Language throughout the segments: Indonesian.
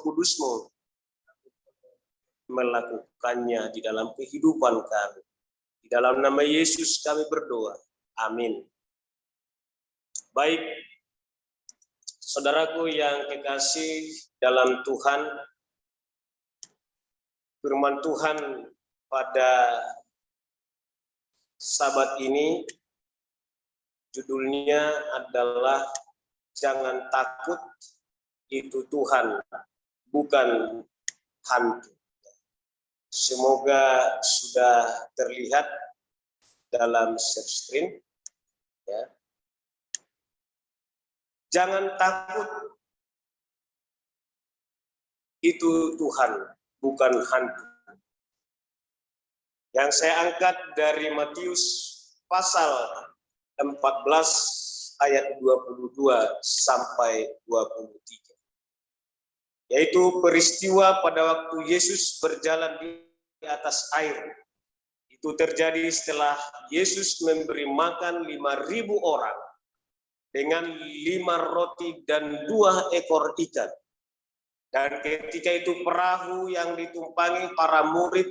Kudus-Mu melakukannya di dalam kehidupan kami. Di dalam nama Yesus kami berdoa. Amin. Baik, saudaraku yang kekasih dalam Tuhan, firman Tuhan pada Sabat ini judulnya adalah Jangan Takut, Itu Tuhan, Bukan Hantu. Semoga sudah terlihat dalam share screen. Ya. Jangan takut, itu Tuhan, bukan hantu. Yang saya angkat dari Matius pasal 14 ayat 22 sampai 23. Yaitu peristiwa pada waktu Yesus berjalan di atas air. Itu terjadi setelah Yesus memberi makan 5.000 orang dengan 5 roti dan 2 ekor ikan. Dan ketika itu perahu yang ditumpangi para murid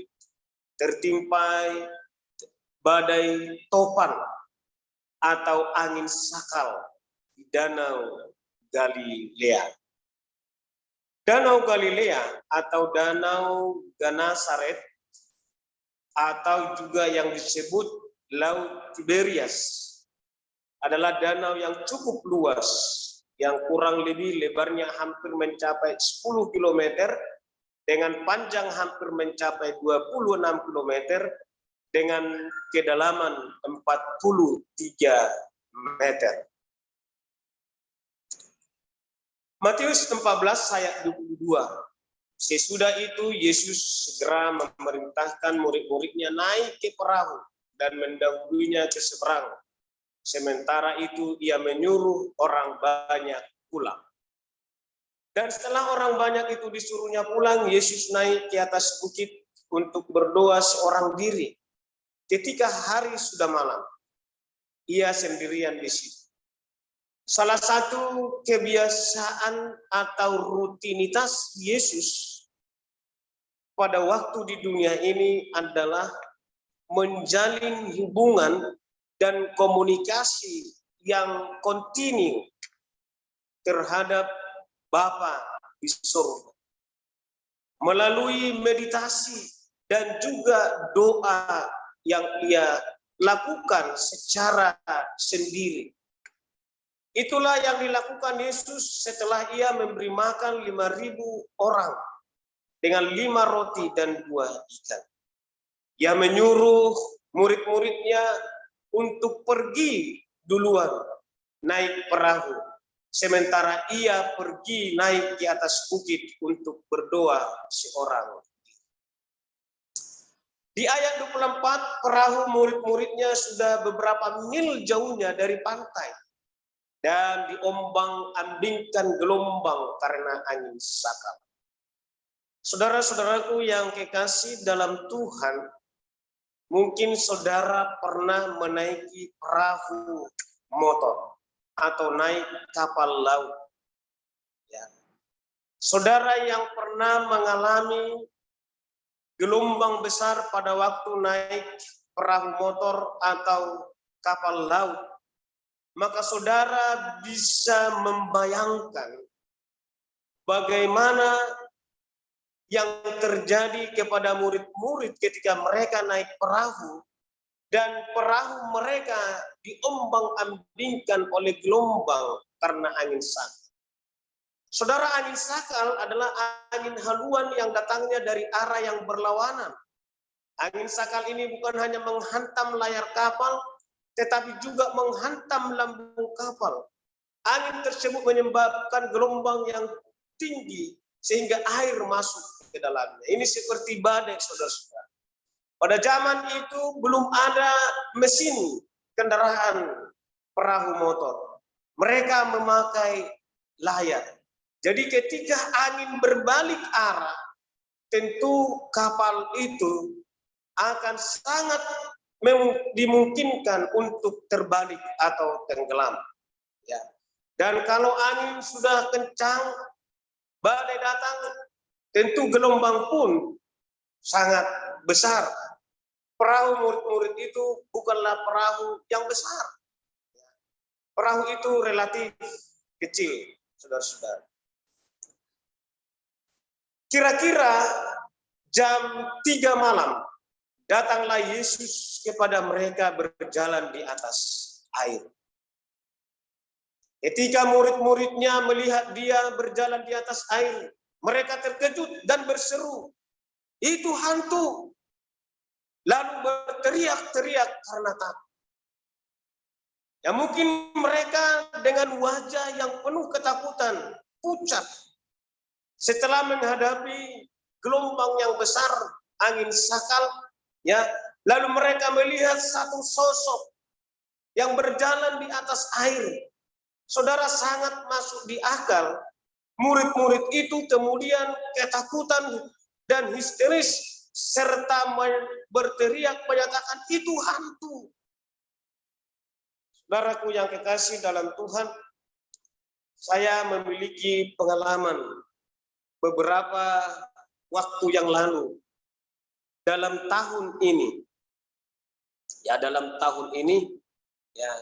tertimpa badai topan atau angin sakal di Danau Galilea. Danau Galilea atau Danau Genesaret atau juga yang disebut Laut Tiberias adalah danau yang cukup luas, yang kurang lebih lebarnya hampir mencapai 10 km dengan panjang hampir mencapai 26 km dengan kedalaman 43 meter. Matius 14 ayat 22. Sesudah itu Yesus segera memerintahkan murid-muridnya naik ke perahu dan mendahulunya ke seberang. Sementara itu ia menyuruh orang banyak pulang. Dan setelah orang banyak itu disuruhnya pulang, Yesus naik ke atas bukit untuk berdoa seorang diri. Ketika hari sudah malam, ia sendirian di situ. Salah satu kebiasaan atau rutinitas Yesus pada waktu di dunia ini adalah menjalin hubungan dan komunikasi yang kontinu terhadap Bapa di surga. Melalui meditasi dan juga doa yang ia lakukan secara sendiri. Itulah yang dilakukan Yesus setelah ia memberi makan 5.000 orang dengan 5 roti dan 2 ikan. Ia menyuruh murid-muridnya untuk pergi duluan naik perahu, sementara ia pergi naik di atas bukit untuk berdoa seorang. Di ayat 24, perahu murid-muridnya sudah beberapa mil jauhnya dari pantai dan diombang-ambingkan gelombang karena angin sakal. Saudara-saudaraku yang kekasih dalam Tuhan, mungkin saudara pernah menaiki perahu motor atau naik kapal laut. Ya. Saudara yang pernah mengalami gelombang besar pada waktu naik perahu motor atau kapal laut, maka saudara bisa membayangkan bagaimana yang terjadi kepada murid-murid ketika mereka naik perahu dan perahu mereka diombang-ambingkan oleh gelombang karena angin sakal. Saudara, angin sakal adalah angin haluan yang datangnya dari arah yang berlawanan. Angin sakal ini bukan hanya menghantam layar kapal, tetapi juga menghantam lambung kapal. Angin tersebut menyebabkan gelombang yang tinggi sehingga air masuk ke dalamnya. Ini seperti badai, saudara-saudara. Pada zaman itu belum ada mesin kendaraan perahu motor. Mereka memakai layar. Jadi ketika angin berbalik arah, tentu kapal itu akan sangat dimungkinkan untuk terbalik atau tenggelam. Ya. Dan kalau angin sudah kencang, badai datang, tentu gelombang pun sangat besar. Perahu murid-murid itu bukanlah perahu yang besar. Perahu itu relatif kecil, saudara-saudara. Kira-kira jam 3 malam, datanglah Yesus kepada mereka berjalan di atas air. Ketika murid-muridnya melihat dia berjalan di atas air, mereka terkejut dan berseru, "Itu hantu!" Lalu berteriak-teriak karena takut. Ya mungkin mereka dengan wajah yang penuh ketakutan, pucat, setelah menghadapi gelombang yang besar, angin sakal, ya, lalu mereka melihat satu sosok yang berjalan di atas air. Saudara, sangat masuk di akal. Murid-murid itu kemudian ketakutan dan histeris serta berteriak menyatakan itu hantu. Saudaraku yang kekasih dalam Tuhan, saya memiliki pengalaman beberapa waktu yang lalu dalam tahun ini. Ya, dalam tahun ini ya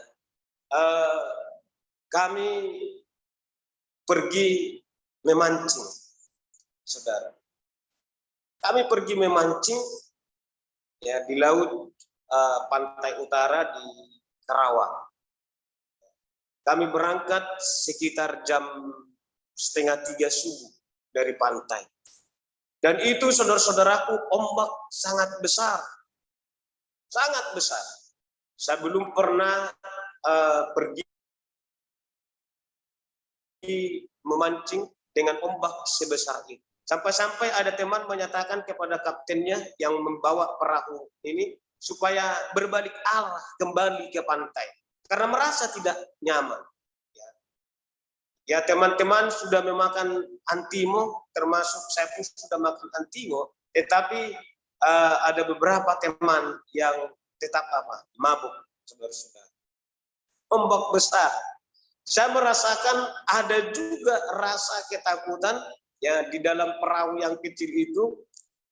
kami pergi memancing, saudara. Kami pergi memancing ya di laut pantai utara di Karawang. Kami berangkat sekitar jam 2:30 subuh dari pantai. Dan itu saudara-saudaraku ombak sangat besar. Sangat besar. Saya belum pernah pergi memancing dengan ombak sebesar itu. Sampai-sampai ada teman menyatakan kepada kaptennya yang membawa perahu ini supaya berbalik arah kembali ke pantai karena merasa tidak nyaman. Ya teman-teman sudah memakan antimo, termasuk saya pun sudah makan antimo, tetapi ada beberapa teman yang tetap mabuk, saudara-saudara. Ombak besar. Saya merasakan ada juga rasa ketakutan ya di dalam perahu yang kecil itu,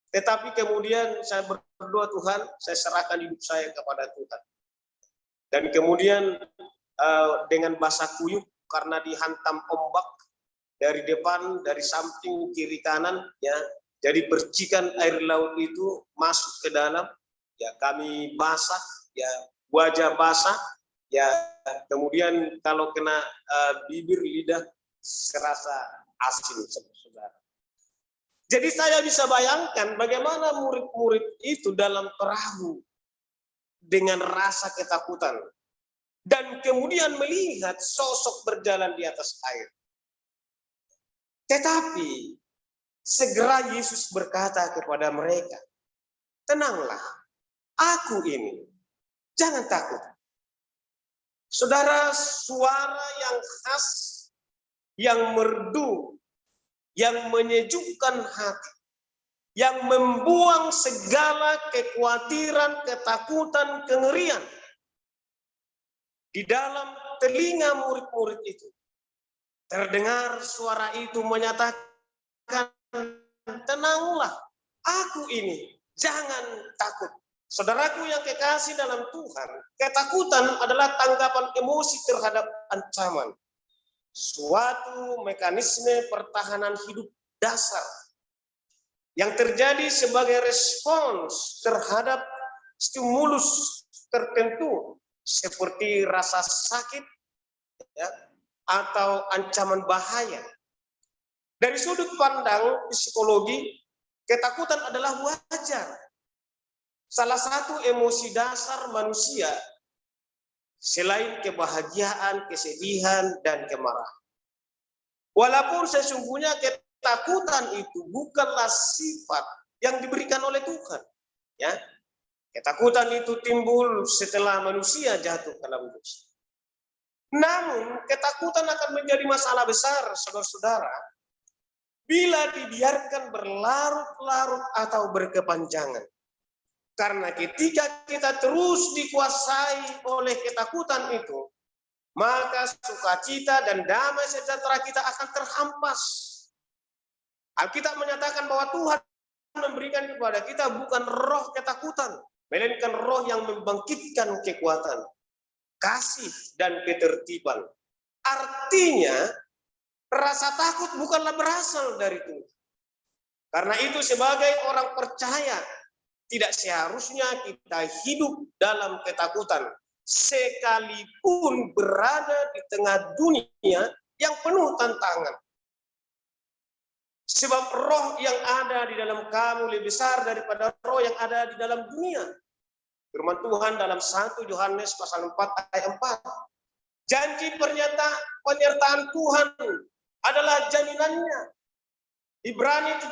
tetapi kemudian saya berdoa, Tuhan, saya serahkan hidup saya kepada Tuhan. Dan kemudian dengan basah kuyup karena dihantam ombak dari depan, dari samping, kiri, kanan, ya, jadi percikan air laut itu masuk ke dalam, ya kami basah, ya wajah basah. Ya, kemudian kalau kena bibir, lidah, serasa asin, saudara. Jadi saya bisa bayangkan bagaimana murid-murid itu dalam perahu dengan rasa ketakutan. Dan kemudian melihat sosok berjalan di atas air. Tetapi segera Yesus berkata kepada mereka, "Tenanglah, aku ini, jangan takut." Saudara, suara yang khas, yang merdu, yang menyejukkan hati, yang membuang segala kekhawatiran, ketakutan, kengerian di dalam telinga murid-murid itu. Terdengar suara itu menyatakan, "Tenanglah, aku ini, jangan takut." Saudaraku yang kekasih dalam Tuhan, ketakutan adalah tanggapan emosi terhadap ancaman. Suatu mekanisme pertahanan hidup dasar yang terjadi sebagai respons terhadap stimulus tertentu seperti rasa sakit ya, atau ancaman bahaya. Dari sudut pandang psikologi, ketakutan adalah wajar. Salah satu emosi dasar manusia selain kebahagiaan, kesedihan, dan kemarahan. Walaupun sesungguhnya ketakutan itu bukanlah sifat yang diberikan oleh Tuhan. Ya, ketakutan itu timbul setelah manusia jatuh ke dalam dosa. Namun ketakutan akan menjadi masalah besar, saudara-saudara, bila dibiarkan berlarut-larut atau berkepanjangan. Karena ketika kita terus dikuasai oleh ketakutan itu, maka sukacita dan damai sejahtera kita akan terhampas. Alkitab menyatakan bahwa Tuhan memberikan kepada kita bukan roh ketakutan, melainkan roh yang membangkitkan kekuatan, kasih, dan ketertiban. Artinya, rasa takut bukanlah berasal dari Tuhan. Karena itu sebagai orang percaya, tidak seharusnya kita hidup dalam ketakutan, sekalipun berada di tengah dunia yang penuh tantangan. Sebab roh yang ada di dalam kamu lebih besar daripada roh yang ada di dalam dunia. Firman Tuhan dalam 1 Yohanes pasal 4 ayat 4. Janji penyertaan Tuhan adalah jaminannya. Ibrani 13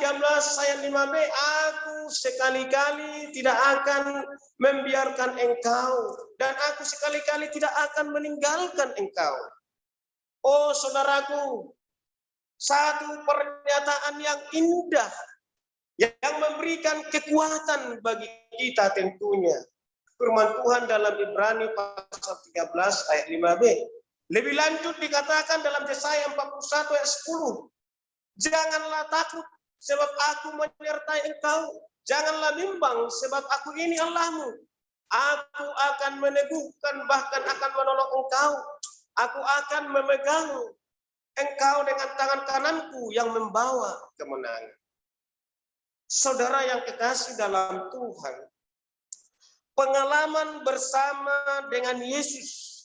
ayat 5b, aku sekali-kali tidak akan membiarkan engkau, dan aku sekali-kali tidak akan meninggalkan engkau. Oh saudaraku, satu pernyataan yang indah, yang memberikan kekuatan bagi kita tentunya. Firman Tuhan dalam Ibrani pasal 13 ayat 5b. Lebih lanjut dikatakan dalam Yesaya 41 ayat 10. Janganlah takut, sebab aku menyertai engkau. Janganlah bimbang, sebab aku ini Allahmu. Aku akan meneguhkan, bahkan akan menolong engkau. Aku akan memegang engkau dengan tangan kananku yang membawa kemenangan. Saudara yang kekasih dalam Tuhan, pengalaman bersama dengan Yesus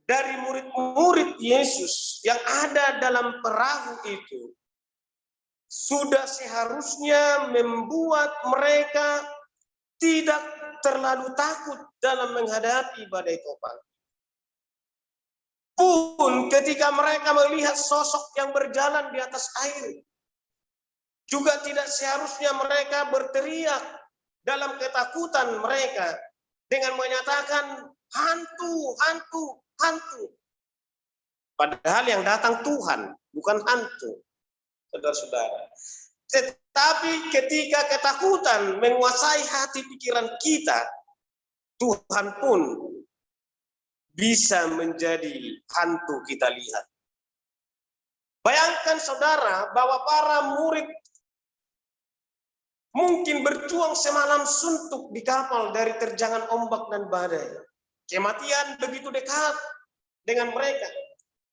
dari murid-murid Yesus yang ada dalam perahu itu sudah seharusnya membuat mereka tidak terlalu takut dalam menghadapi badai topan. Pun ketika mereka melihat sosok yang berjalan di atas air, juga tidak seharusnya mereka berteriak dalam ketakutan mereka dengan menyatakan hantu, hantu, hantu. Padahal yang datang Tuhan, bukan hantu, saudara-saudara. Tetapi ketika ketakutan menguasai hati pikiran kita, Tuhan pun bisa menjadi hantu kita lihat. Bayangkan saudara bahwa para murid mungkin berjuang semalam suntuk di kapal dari terjangan ombak dan badai. Kematian begitu dekat dengan mereka.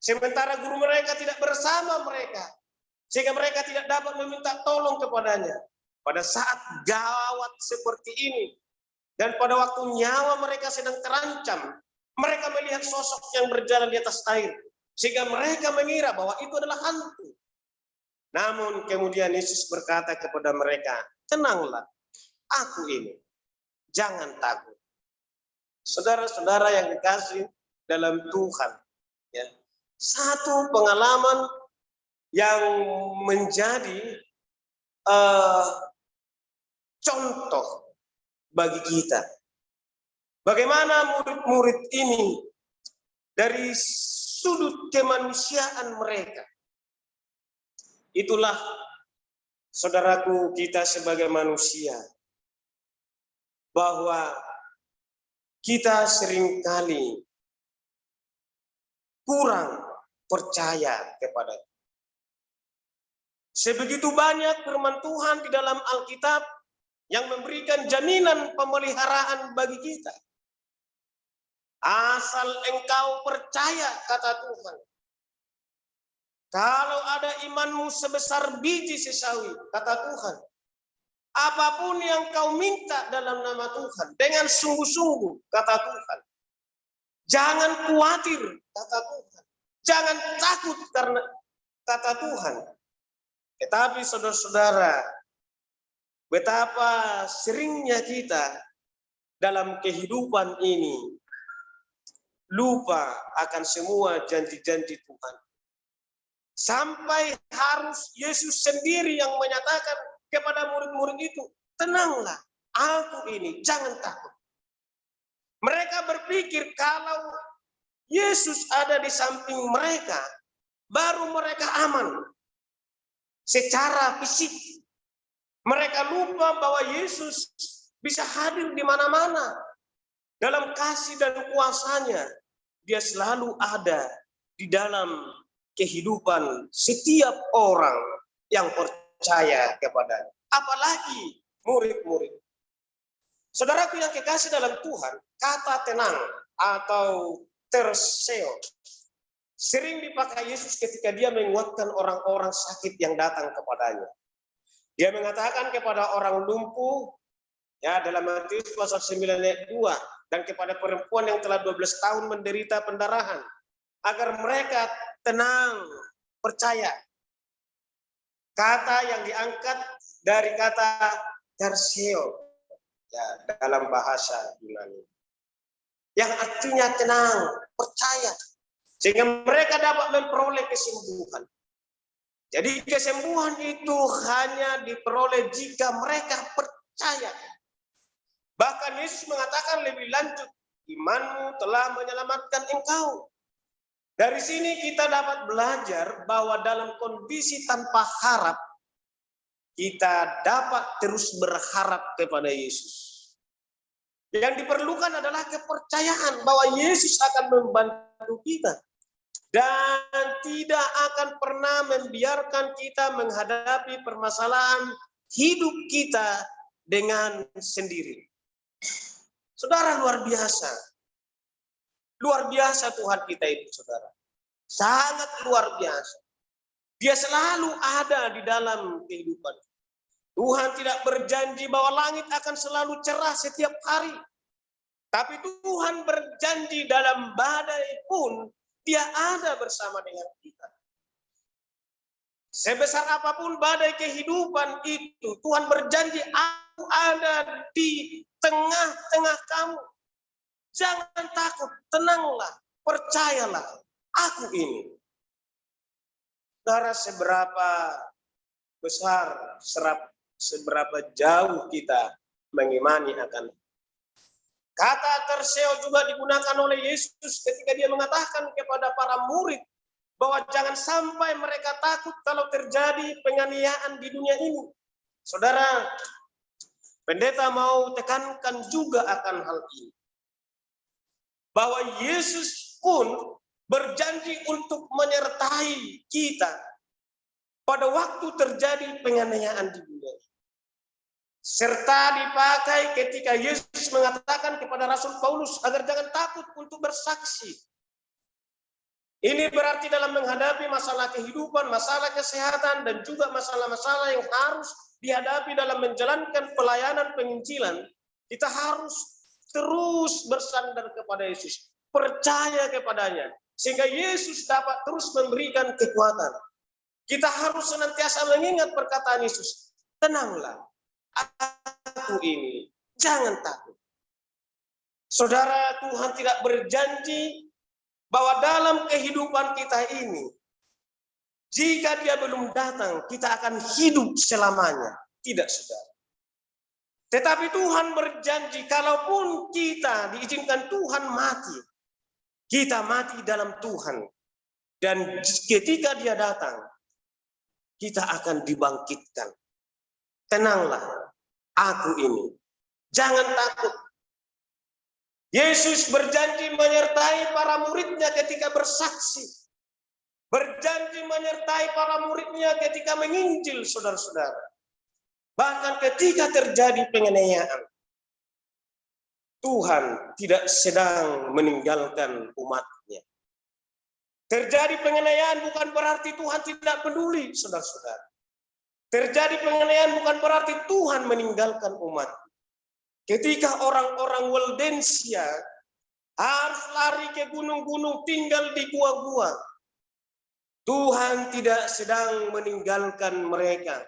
Sementara guru mereka tidak bersama mereka. Sehingga mereka tidak dapat meminta tolong kepadanya. Pada saat gawat seperti ini. Dan pada waktu nyawa mereka sedang terancam. Mereka melihat sosok yang berjalan di atas air. Sehingga mereka mengira bahwa itu adalah hantu. Namun kemudian Yesus berkata kepada mereka, tenanglah, aku ini. Jangan takut. Saudara-saudara yang dikasih dalam Tuhan. Ya, satu pengalaman yang menjadi contoh bagi kita. Bagaimana murid-murid ini dari sudut kemanusiaan mereka. Itulah saudaraku kita sebagai manusia. Bahwa kita seringkali kurang percaya kepada Tuhan. Sebegitu banyak firman Tuhan di dalam Alkitab yang memberikan jaminan pemeliharaan bagi kita. Asal engkau percaya, kata Tuhan. Kalau ada imanmu sebesar biji sesawi, kata Tuhan. Apapun yang kau minta dalam nama Tuhan, dengan sungguh-sungguh, kata Tuhan. Jangan khawatir, kata Tuhan. Jangan takut karena kata Tuhan. Tetapi saudara-saudara, betapa seringnya kita dalam kehidupan ini lupa akan semua janji-janji Tuhan. Sampai harus Yesus sendiri yang menyatakan kepada murid-murid itu, tenanglah, aku ini, jangan takut. Mereka berpikir kalau Yesus ada di samping mereka, baru mereka aman. Secara fisik, mereka lupa bahwa Yesus bisa hadir di mana-mana. Dalam kasih dan kuasanya, dia selalu ada di dalam kehidupan setiap orang yang percaya kepadanya. Apalagi murid-murid. Saudaraku yang kekasih dalam Tuhan, kata tenang atau terseo sering dipakai Yesus ketika dia menguatkan orang-orang sakit yang datang kepadanya. Dia mengatakan kepada orang lumpuh, ya dalam Matius pasal 9 ayat 2, dan kepada perempuan yang telah 12 tahun menderita pendarahan, agar mereka tenang, percaya. Kata yang diangkat dari kata terseo, ya dalam bahasa Yunani, yang artinya tenang, percaya, sehingga mereka dapat memperoleh kesembuhan. Jadi kesembuhan itu hanya diperoleh jika mereka percaya. Bahkan Yesus mengatakan lebih lanjut, imanmu telah menyelamatkan engkau. Dari sini kita dapat belajar bahwa dalam kondisi tanpa harap, kita dapat terus berharap kepada Yesus. Yang diperlukan adalah kepercayaan bahwa Yesus akan membantu kita. Dan tidak akan pernah membiarkan kita menghadapi permasalahan hidup kita dengan sendiri. Saudara, luar biasa. Luar biasa Tuhan kita itu, saudara. Sangat luar biasa. Dia selalu ada di dalam kehidupan. Tuhan tidak berjanji bahwa langit akan selalu cerah setiap hari. Tapi Tuhan berjanji dalam badai pun Dia ada bersama dengan kita. Sebesar apapun badai kehidupan itu, Tuhan berjanji, aku ada di tengah-tengah kamu. Jangan takut, tenanglah, percayalah, aku ini. Saudara, seberapa besar, seberapa jauh kita mengimani akan kata terseo juga digunakan oleh Yesus ketika dia mengatakan kepada para murid bahwa jangan sampai mereka takut kalau terjadi penganiayaan di dunia ini. Saudara, pendeta mau tekankan juga akan hal ini. Bahwa Yesus pun berjanji untuk menyertai kita pada waktu terjadi penganiayaan di dunia ini. Serta dipakai ketika Yesus mengatakan kepada Rasul Paulus agar jangan takut untuk bersaksi. Ini berarti dalam menghadapi masalah kehidupan, masalah kesehatan, dan juga masalah-masalah yang harus dihadapi dalam menjalankan pelayanan penginjilan, kita harus terus bersandar kepada Yesus, percaya kepadanya, sehingga Yesus dapat terus memberikan kekuatan. Kita harus senantiasa mengingat perkataan Yesus, tenanglah, aku ini, jangan takut. Saudara, Tuhan tidak berjanji bahwa dalam kehidupan kita ini, jika Dia belum datang, kita akan hidup selamanya. Tidak, saudara. Tetapi Tuhan berjanji, kalaupun kita diizinkan Tuhan mati, kita mati dalam Tuhan. Dan ketika Dia datang, kita akan dibangkitkan. Tenanglah, aku ini. Jangan takut. Yesus berjanji menyertai para muridnya ketika bersaksi. Berjanji menyertai para muridnya ketika menginjil, saudara-saudara. Bahkan ketika terjadi penganiayaan, Tuhan tidak sedang meninggalkan umatnya. Terjadi penganiayaan bukan berarti Tuhan tidak peduli, saudara-saudara. Terjadi penganiayaan bukan berarti Tuhan meninggalkan umat. Ketika orang-orang Waldensia harus lari ke gunung-gunung, tinggal di gua-gua, Tuhan tidak sedang meninggalkan mereka.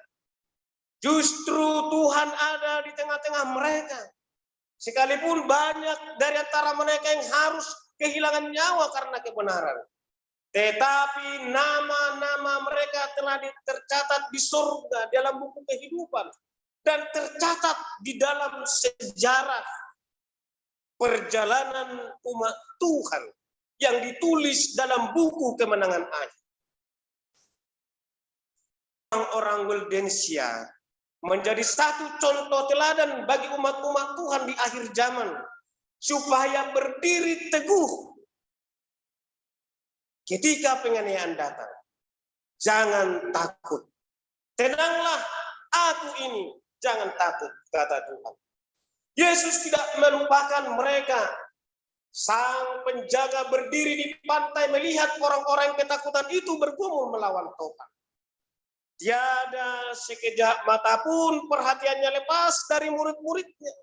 Justru Tuhan ada di tengah-tengah mereka. Sekalipun banyak dari antara mereka yang harus kehilangan nyawa karena kebenaran. Tetapi nama-nama mereka telah tercatat di surga dalam buku kehidupan. Dan tercatat di dalam sejarah perjalanan umat Tuhan yang ditulis dalam buku kemenangan akhir. Orang-orang Waldensia menjadi satu contoh teladan bagi umat-umat Tuhan di akhir zaman. Supaya berdiri teguh ketika penganiayaan datang. jangan takut. Tenanglah, aku ini, jangan takut, kata Tuhan. Yesus tidak melupakan mereka. Sang penjaga berdiri di pantai melihat orang-orang yang ketakutan itu bergumul melawan Tuhan. Tiada sekejap mata pun perhatiannya lepas dari murid-muridnya.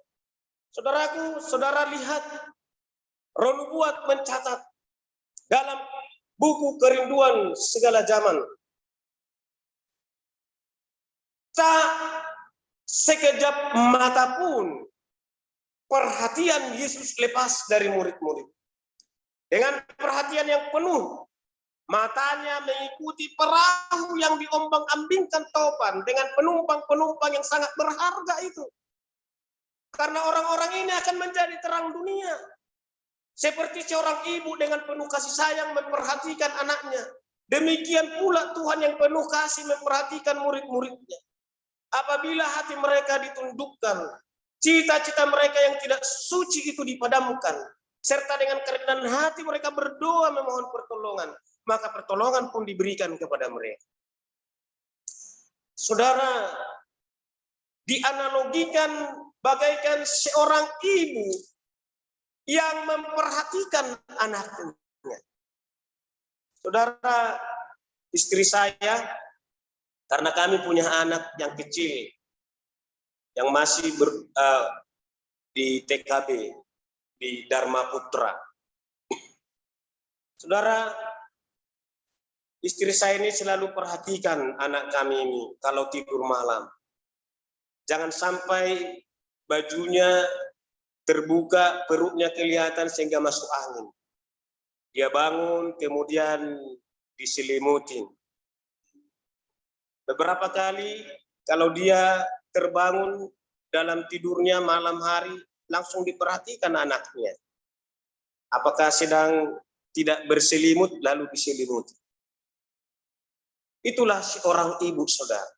Saudaraku, saudara lihat, Roh Nubuat mencatat dalam buku Kerinduan Segala Zaman. Tak sekejap mata pun perhatian Yesus lepas dari murid-murid. Dengan perhatian yang penuh, matanya mengikuti perahu yang diombang-ambingkan topan dengan penumpang-penumpang yang sangat berharga itu. Karena orang-orang ini akan menjadi terang dunia. Seperti seorang ibu dengan penuh kasih sayang memperhatikan anaknya. Demikian pula Tuhan yang penuh kasih memperhatikan murid-muridnya. Apabila hati mereka ditundukkan, cita-cita mereka yang tidak suci itu dipadamkan, serta dengan kerendahan hati mereka berdoa memohon pertolongan, maka pertolongan pun diberikan kepada mereka. Saudara, dianalogikan bagaikan seorang ibu yang memperhatikan anaknya. Saudara, istri saya, karena kami punya anak yang kecil, yang masih di TKB, di Dharma Putra. Saudara, istri saya ini selalu perhatikan anak kami ini kalau tidur malam. Jangan sampai bajunya terbuka, perutnya kelihatan sehingga masuk angin. Dia bangun, kemudian diselimutin. Beberapa kali kalau dia terbangun dalam tidurnya malam hari, langsung diperhatikan anaknya. Apakah sedang tidak berselimut, lalu diselimuti. Itulah seorang ibu, saudara.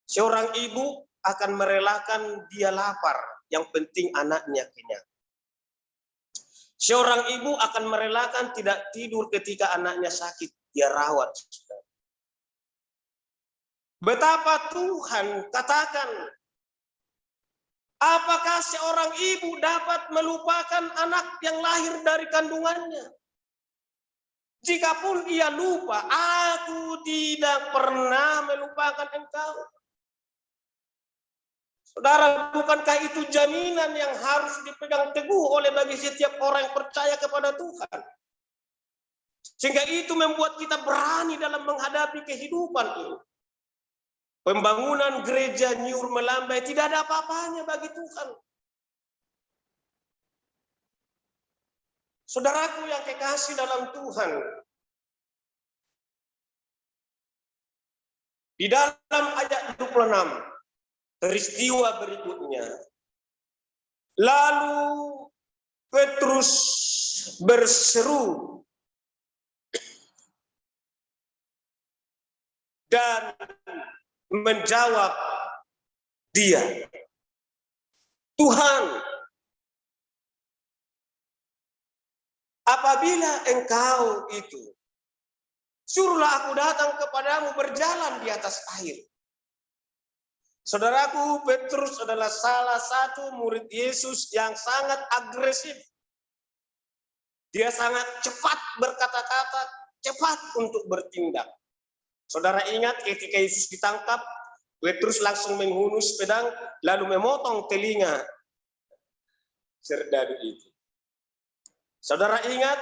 Seorang ibu akan merelakan dia lapar, yang penting anaknya kenyang. Seorang ibu akan merelakan tidak tidur ketika anaknya sakit, dia rawat. Saudara. Betapa Tuhan katakan, apakah seorang ibu dapat melupakan anak yang lahir dari kandungannya? Jikapun ia lupa, aku tidak pernah melupakan engkau. Saudara, bukankah itu jaminan yang harus dipegang teguh oleh bagi setiap orang yang percaya kepada Tuhan? Sehingga itu membuat kita berani dalam menghadapi kehidupan ini. Pembangunan gereja Nyur melambai tidak ada apa-apanya bagi Tuhan. Saudaraku yang kekasih dalam Tuhan, di dalam ayat 26, peristiwa berikutnya, lalu Petrus berseru dan menjawab dia, Tuhan, apabila engkau itu, suruhlah aku datang kepadamu berjalan di atas air. Saudaraku, Petrus adalah salah satu murid Yesus yang sangat agresif. Dia sangat cepat berkata-kata, cepat untuk bertindak. Saudara ingat ketika Yesus ditangkap, Petrus langsung menghunus pedang, lalu memotong telinga serdadu itu. Saudara ingat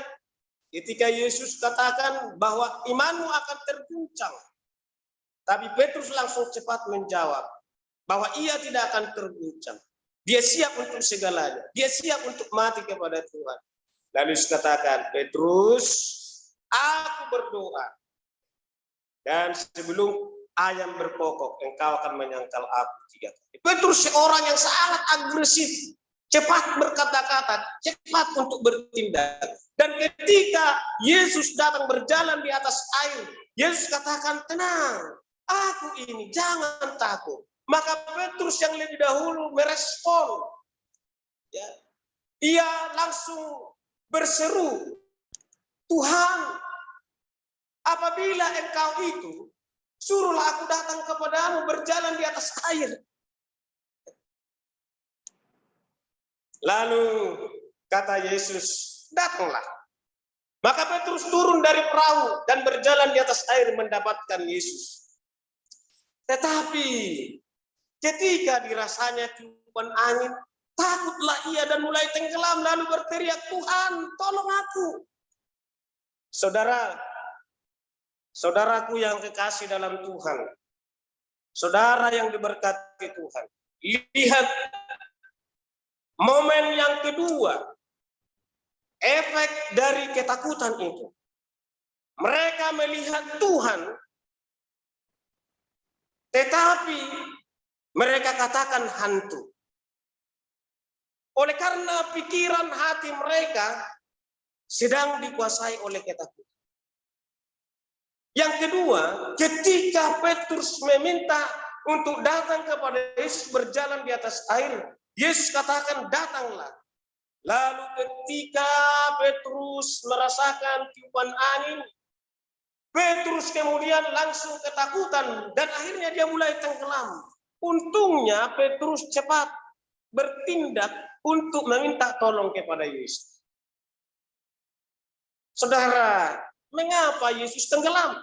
ketika Yesus katakan bahwa imanmu akan terguncang. Tapi Petrus langsung cepat menjawab bahwa ia tidak akan terguncang. Dia siap untuk segalanya. Dia siap untuk mati kepada Tuhan. Lalu Yesus katakan, Petrus, aku berdoa. Dan sebelum ayam berkokok, engkau akan menyangkal aku 3 kali. Petrus seorang yang sangat agresif. Cepat berkata-kata, cepat untuk bertindak. Dan ketika Yesus datang berjalan di atas air, Yesus katakan, tenang, aku ini, jangan takut. Maka Petrus yang lebih dahulu merespon. Ya. Ia langsung berseru, Tuhan, apabila engkau itu, suruhlah aku datang kepadamu berjalan di atas air. Lalu kata Yesus, datanglah. Maka Petrus turun dari perahu dan berjalan di atas air mendapatkan Yesus. Tetapi ketika dirasanya tiupan angin, takutlah ia dan mulai tenggelam, lalu berteriak, Tuhan, tolong aku. Saudaraku yang kekasih dalam Tuhan, saudara yang diberkati Tuhan, lihat momen yang kedua, efek dari ketakutan itu. Mereka melihat Tuhan, tetapi mereka katakan hantu. Oleh karena pikiran hati mereka sedang dikuasai oleh ketakutan. Yang kedua, ketika Petrus meminta untuk datang kepada Yesus berjalan di atas air, Yesus katakan, datanglah. Lalu ketika Petrus merasakan tiupan angin, Petrus kemudian langsung ketakutan dan akhirnya dia mulai tenggelam. Untungnya Petrus cepat bertindak untuk meminta tolong kepada Yesus. Saudara, mengapa Yesus tenggelam?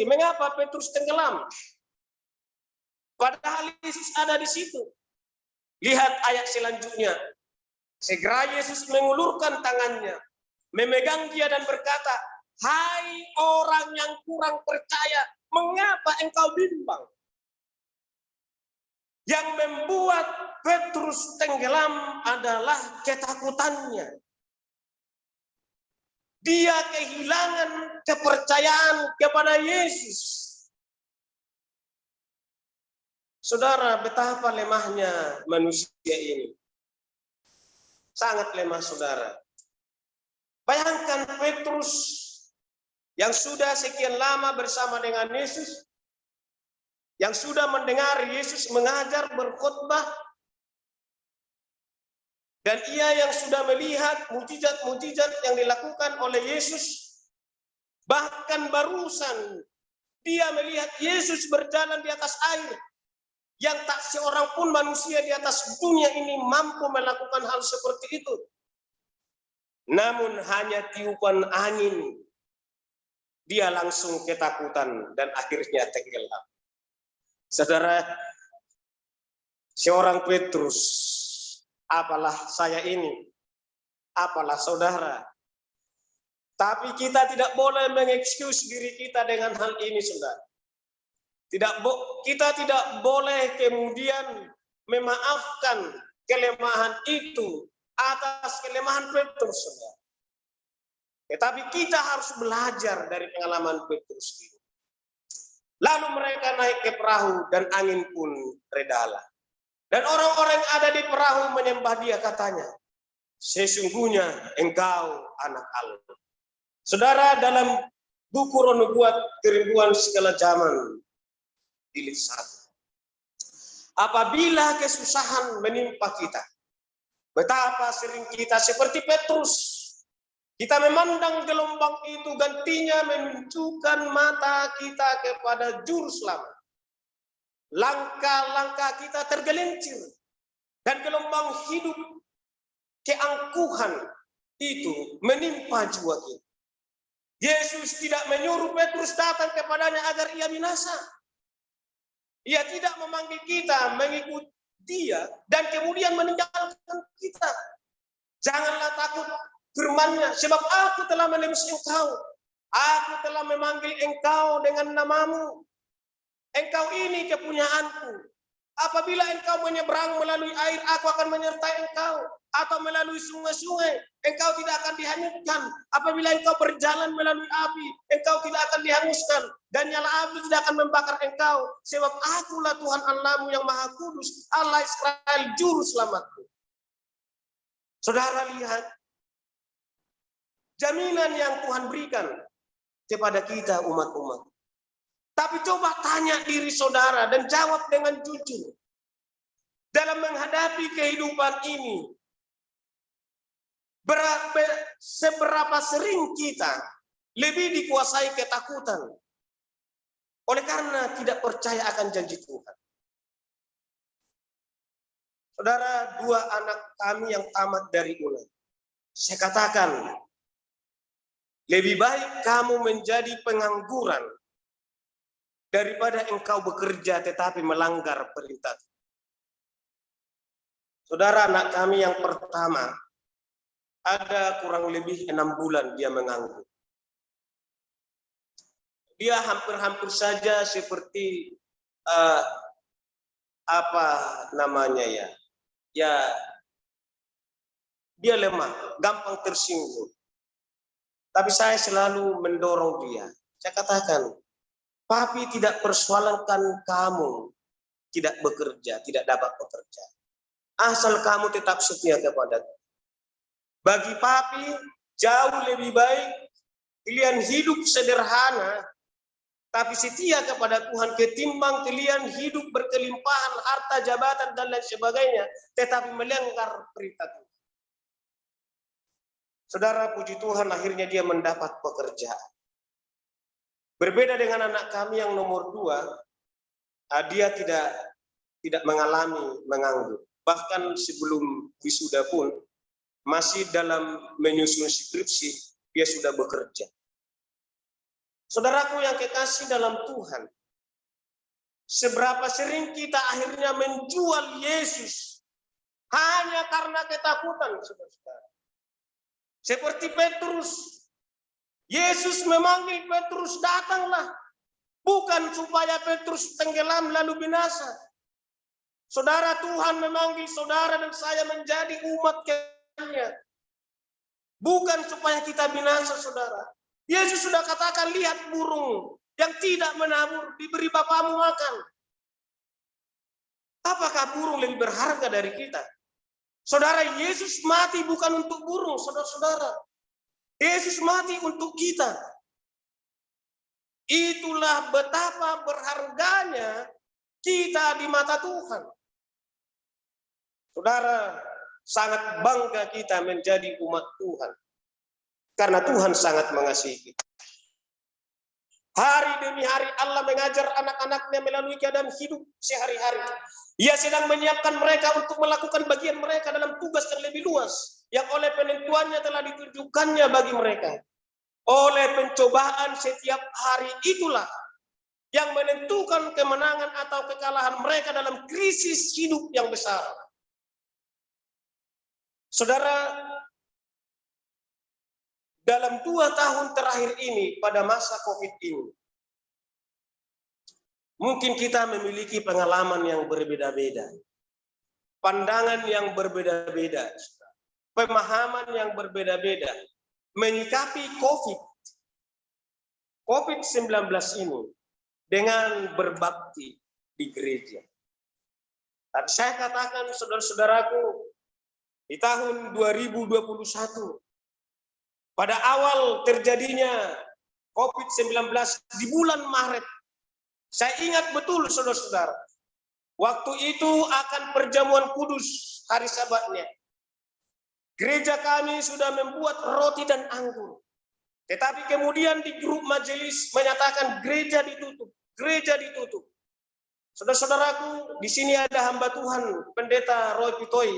Mengapa Petrus tenggelam? Padahal Yesus ada di situ. Lihat ayat selanjutnya. Segera Yesus mengulurkan tangannya, memegang dia dan berkata, hai orang yang kurang percaya, mengapa engkau bimbang? Yang membuat Petrus tenggelam adalah ketakutannya. Dia kehilangan kepercayaan kepada Yesus. Saudara, betapa lemahnya manusia ini. Sangat lemah, saudara. Bayangkan Petrus yang sudah sekian lama bersama dengan Yesus, yang sudah mendengar Yesus mengajar, berkhotbah, dan ia yang sudah melihat mujizat-mujizat yang dilakukan oleh Yesus. Bahkan barusan dia melihat Yesus berjalan di atas air, yang tak seorang pun manusia di atas dunia ini mampu melakukan hal seperti itu. Namun hanya tiupan angin, dia langsung ketakutan dan akhirnya tenggelam. Saudara, seorang Petrus, apalah saya ini, apalah saudara. Tapi kita tidak boleh mengexcuse diri kita dengan hal ini, saudara. Kita tidak boleh kemudian memaafkan kelemahan itu atas kelemahan Petrus, saudara. Tetapi kita harus belajar dari pengalaman Petrus itu. Lalu mereka naik ke perahu dan angin pun redalah. Dan orang-orang yang ada di perahu menyembah dia, katanya, sesungguhnya engkau anak Allah. Saudara, dalam buku Roh Nubuat Kerinduan Segala Zaman, jilid 1. Apabila kesusahan menimpa kita, betapa sering kita seperti Petrus. Kita memandang gelombang itu, gantinya menunjukkan mata kita kepada Juru Selamat. Langkah-langkah kita tergelincir. Dan gelombang hidup keangkuhan itu menimpa jiwa kita. Yesus tidak menyuruh Petrus datang kepadanya agar ia binasa. Ia tidak memanggil kita mengikuti dia dan kemudian meninggalkan kita. Janganlah takut, firman-Nya, sebab aku telah menebus engkau. Aku telah memanggil engkau dengan namamu. Engkau ini kepunyaanku. Apabila engkau menyeberang melalui air, aku akan menyertai engkau. Atau melalui sungai-sungai, engkau tidak akan dihanyutkan. Apabila engkau berjalan melalui api, engkau tidak akan dihanguskan. Dan nyala api tidak akan membakar engkau. Sebab akulah Tuhan Allahmu yang Maha Kudus, Allah Israel, Juru Selamatmu. Saudara, lihat jaminan yang Tuhan berikan kepada kita umat-umat. Tapi coba tanya diri saudara dan jawab dengan jujur. Dalam menghadapi kehidupan ini, seberapa sering kita lebih dikuasai ketakutan oleh karena tidak percaya akan janji Tuhan. Saudara, 2 anak kami yang tamat dari UNAI, saya katakan, lebih baik kamu menjadi pengangguran daripada engkau bekerja tetapi melanggar perintah. Saudara, anak kami yang pertama, ada kurang lebih 6 bulan dia menganggur. Dia hampir-hampir saja seperti apa namanya ya, dia lemah, gampang tersinggung. Tapi saya selalu mendorong dia. Saya katakan, Papi tidak persoalankan kamu tidak bekerja, tidak dapat bekerja. Asal kamu tetap setia kepada Tuhan. Bagi Papi, jauh lebih baik pilihan hidup sederhana, tapi setia kepada Tuhan ketimbang pilihan hidup berkelimpahan, harta, jabatan, dan lain sebagainya, tetapi melanggar perintah Tuhan. Saudara, puji Tuhan, akhirnya dia mendapat pekerjaan. Berbeda dengan anak kami yang nomor 2, dia tidak mengalami menganggur. Bahkan sebelum wisuda pun, masih dalam menyusun skripsi, dia sudah bekerja. Saudaraku yang kekasih dalam Tuhan, seberapa sering kita akhirnya menjual Yesus hanya karena ketakutan, saudara-saudara. Seperti Petrus, Yesus memanggil Petrus, datanglah. Bukan supaya Petrus tenggelam lalu binasa. Saudara, Tuhan memanggil saudara dan saya menjadi umat Nya. Bukan supaya kita binasa, saudara. Yesus sudah katakan, lihat burung yang tidak menabur, diberi Bapamu makan. Apakah burung lebih berharga dari kita? Saudara, Yesus mati bukan untuk burung, saudara-saudara. Yesus mati untuk kita. Itulah betapa berharganya kita di mata Tuhan. Saudara, sangat bangga kita menjadi umat Tuhan. Karena Tuhan sangat mengasihi kita. Hari demi hari Allah mengajar anak-anaknya melalui keadaan hidup sehari-hari. Ia sedang menyiapkan mereka untuk melakukan bagian mereka dalam tugas yang lebih luas. Yang oleh penentuannya telah ditunjukkannya bagi mereka. Oleh pencobaan setiap hari itulah yang menentukan kemenangan atau kekalahan mereka dalam krisis hidup yang besar. Saudara, dalam 2 tahun terakhir ini, pada masa COVID ini, mungkin kita memiliki pengalaman yang berbeda-beda, pandangan yang berbeda-beda, pemahaman yang berbeda-beda, menyikapi COVID-19 ini dengan berbakti di gereja. Dan saya katakan, saudara-saudaraku, di tahun 2021, pada awal terjadinya COVID-19 di bulan Maret, saya ingat betul, saudara-saudara, waktu itu akan perjamuan kudus hari Sabatnya. Gereja kami sudah membuat roti dan anggur. Tetapi kemudian di grup majelis menyatakan gereja ditutup. Gereja ditutup. Saudara-saudaraku, di sini ada hamba Tuhan, Pendeta Roy Pitoi.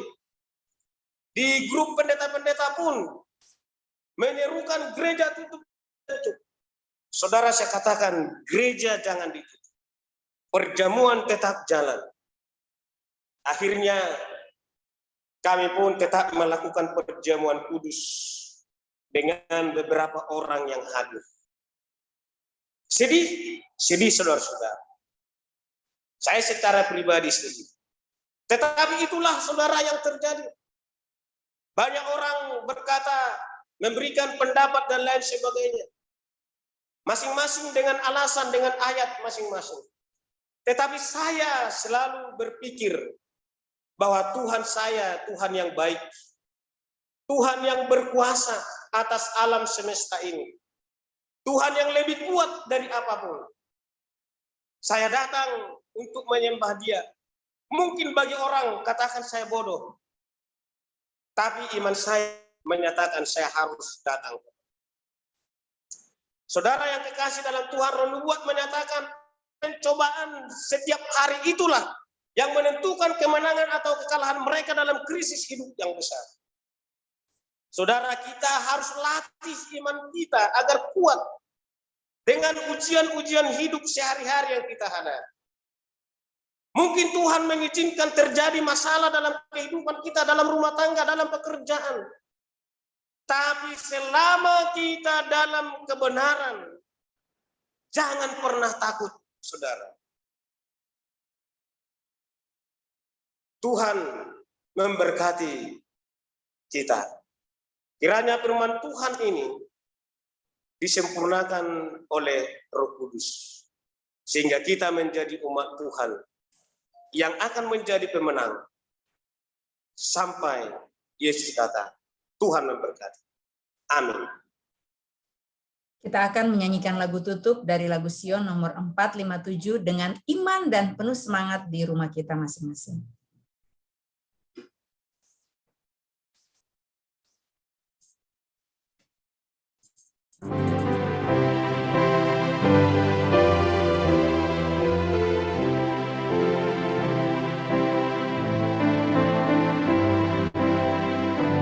Di grup pendeta-pendeta pun menyerukan gereja tutup. Saudara, saya katakan gereja jangan ditutup. Perjamuan tetap jalan. Akhirnya kami pun tetap melakukan perjamuan kudus dengan beberapa orang yang hadir. Sedih saudara-saudara. Saya secara pribadi sedih. Tetapi itulah saudara yang terjadi. Banyak orang berkata, memberikan pendapat dan lain sebagainya. Masing-masing dengan alasan, dengan ayat masing-masing. Tetapi saya selalu berpikir bahwa Tuhan saya, Tuhan yang baik. Tuhan yang berkuasa atas alam semesta ini. Tuhan yang lebih kuat dari apapun. Saya datang untuk menyembah Dia. Mungkin bagi orang katakan saya bodoh. Tapi iman saya menyatakan saya harus datang. Saudara yang kekasih dalam Tuhan, Roh Nubuat menyatakan pencobaan setiap hari itulah yang menentukan kemenangan atau kekalahan mereka dalam krisis hidup yang besar. Saudara, kita harus latih iman kita agar kuat dengan ujian-ujian hidup sehari-hari yang kita hadapi. Mungkin Tuhan mengizinkan terjadi masalah dalam kehidupan kita, dalam rumah tangga, dalam pekerjaan. Tapi selama kita dalam kebenaran, jangan pernah takut, saudara. Tuhan memberkati kita. Kiranya firman Tuhan ini disempurnakan oleh Roh Kudus, sehingga kita menjadi umat Tuhan yang akan menjadi pemenang sampai Yesus datang. Tuhan memberkati. Amin. Kita akan menyanyikan lagu tutup dari lagu Sion nomor 457 dengan iman dan penuh semangat di rumah kita masing-masing.